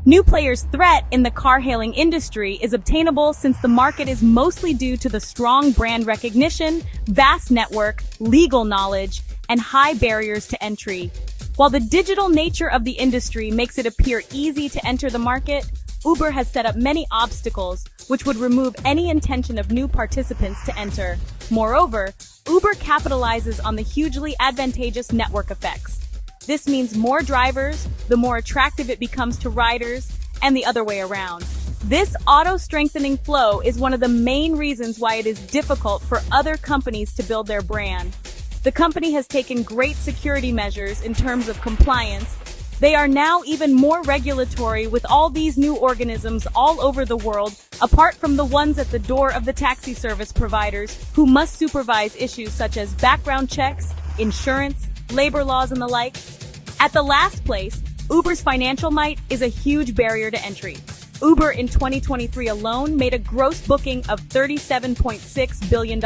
New Player's threat in the car-hailing industry is obtainable since the market is mostly due to the strong brand recognition, vast network, legal knowledge, and high barriers to entry. While the digital nature of the industry makes it appear easy to enter the market, Uber has set up many obstacles which would remove any intention of new participants to enter. Moreover, Uber capitalizes on the hugely advantageous network effects. This means more drivers, the more attractive it becomes to riders, and the other way around. This auto-strengthening flow is one of the main reasons why it is difficult for other companies to build their brand. The company has taken great security measures in terms of compliance. They are now even more regulatory with all these new organisms all over the world, apart from the ones at the door of the taxi service providers, who must supervise issues such as background checks, insurance, labor laws, and the like. At the last place, Uber's financial might is a huge barrier to entry. Uber in 2023 alone made a gross booking of $37.6 billion,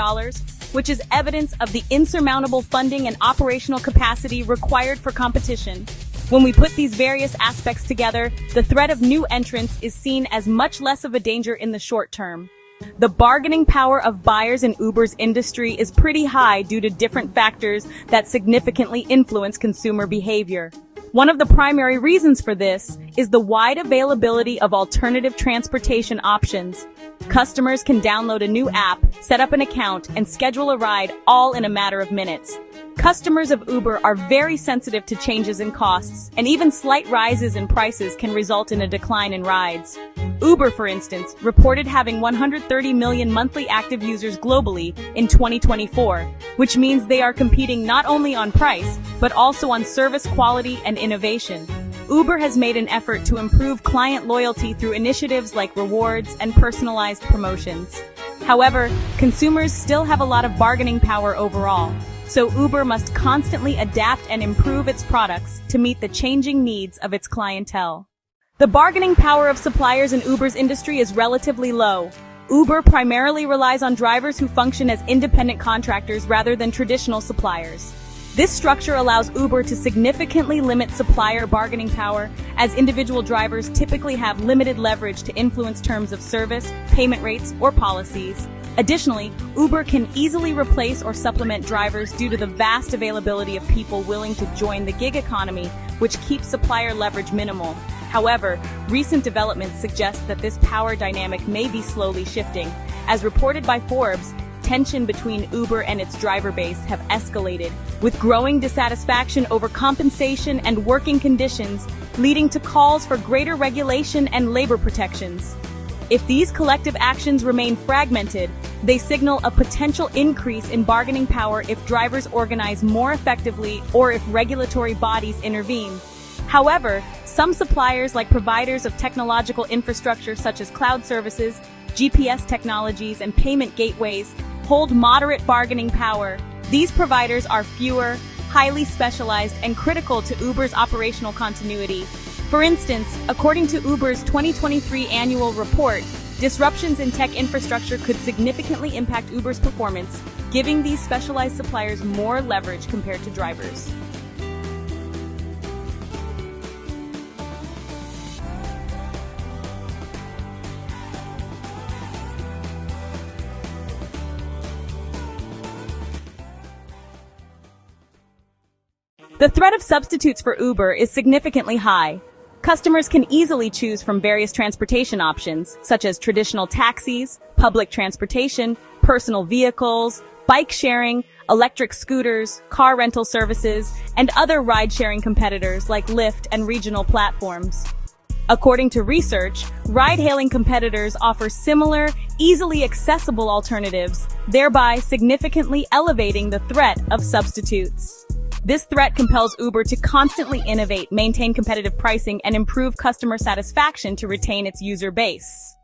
which is evidence of the insurmountable funding and operational capacity required for competition. When we put these various aspects together, the threat of new entrants is seen as much less of a danger in the short term. The bargaining power of buyers in Uber's industry is pretty high due to different factors that significantly influence consumer behavior. One of the primary reasons for this is the wide availability of alternative transportation options. Customers can download a new app, set up an account, and schedule a ride all in a matter of minutes. Customers of Uber are very sensitive to changes in costs, and even slight rises in prices can result in a decline in rides. Uber, for instance, reported having 130 million monthly active users globally in 2024, which means they are competing not only on price, but also on service quality and innovation. Uber has made an effort to improve client loyalty through initiatives like rewards and personalized promotions. However, consumers still have a lot of bargaining power overall, so Uber must constantly adapt and improve its products to meet the changing needs of its clientele. The bargaining power of suppliers in Uber's industry is relatively low. Uber primarily relies on drivers who function as independent contractors rather than traditional suppliers. This structure allows Uber to significantly limit supplier bargaining power, as individual drivers typically have limited leverage to influence terms of service, payment rates, or policies. Additionally, Uber can easily replace or supplement drivers due to the vast availability of people willing to join the gig economy, which keeps supplier leverage minimal. However, recent developments suggest that this power dynamic may be slowly shifting. As reported by Forbes, tension between Uber and its driver base have escalated, with growing dissatisfaction over compensation and working conditions, leading to calls for greater regulation and labor protections. If these collective actions remain fragmented, they signal a potential increase in bargaining power if drivers organize more effectively or if regulatory bodies intervene. However, some suppliers, like providers of technological infrastructure such as cloud services, GPS technologies, and payment gateways, hold moderate bargaining power. These providers are fewer, highly specialized, and critical to Uber's operational continuity. For instance, according to Uber's 2023 annual report, disruptions in tech infrastructure could significantly impact Uber's performance, giving these specialized suppliers more leverage compared to drivers. The threat of substitutes for Uber is significantly high. Customers can easily choose from various transportation options, such as traditional taxis, public transportation, personal vehicles, bike sharing, electric scooters, car rental services, and other ride-sharing competitors like Lyft and regional platforms. According to research, ride-hailing competitors offer similar, easily accessible alternatives, thereby significantly elevating the threat of substitutes. This threat compels Uber to constantly innovate, maintain competitive pricing, and improve customer satisfaction to retain its user base.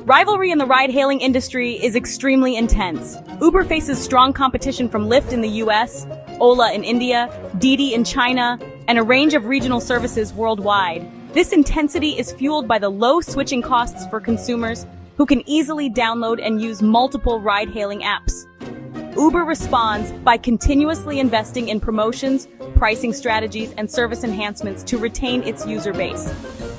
Rivalry in the ride-hailing industry is extremely intense. Uber faces strong competition from Lyft in the US, Ola in India, Didi in China, and a range of regional services worldwide. This intensity is fueled by the low switching costs for consumers who can easily download and use multiple ride-hailing apps. Uber responds by continuously investing in promotions, pricing strategies, and service enhancements to retain its user base.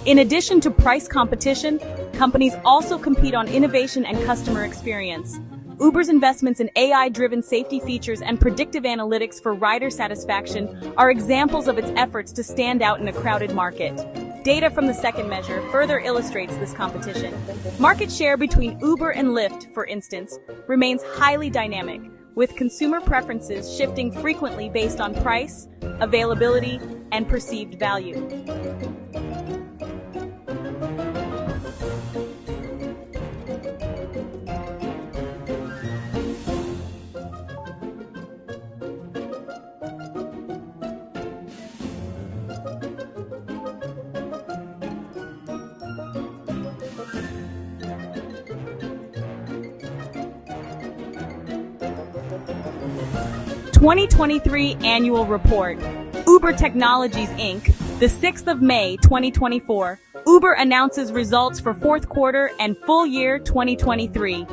In addition to price competition, companies also compete on innovation and customer experience. Uber's investments in AI-driven safety features and predictive analytics for rider satisfaction are examples of its efforts to stand out in a crowded market. Data from the second measure further illustrates this competition. Market share between Uber and Lyft, for instance, remains highly dynamic, with consumer preferences shifting frequently based on price, availability, and perceived value. 2023 Annual Report. Uber Technologies Inc., the 6th of May 2024. Uber announces results for fourth quarter and full year 2023.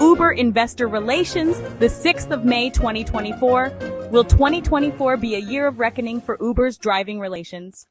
Uber Investor Relations, the 6th of May 2024. Will 2024 be a year of reckoning for Uber's driving relations?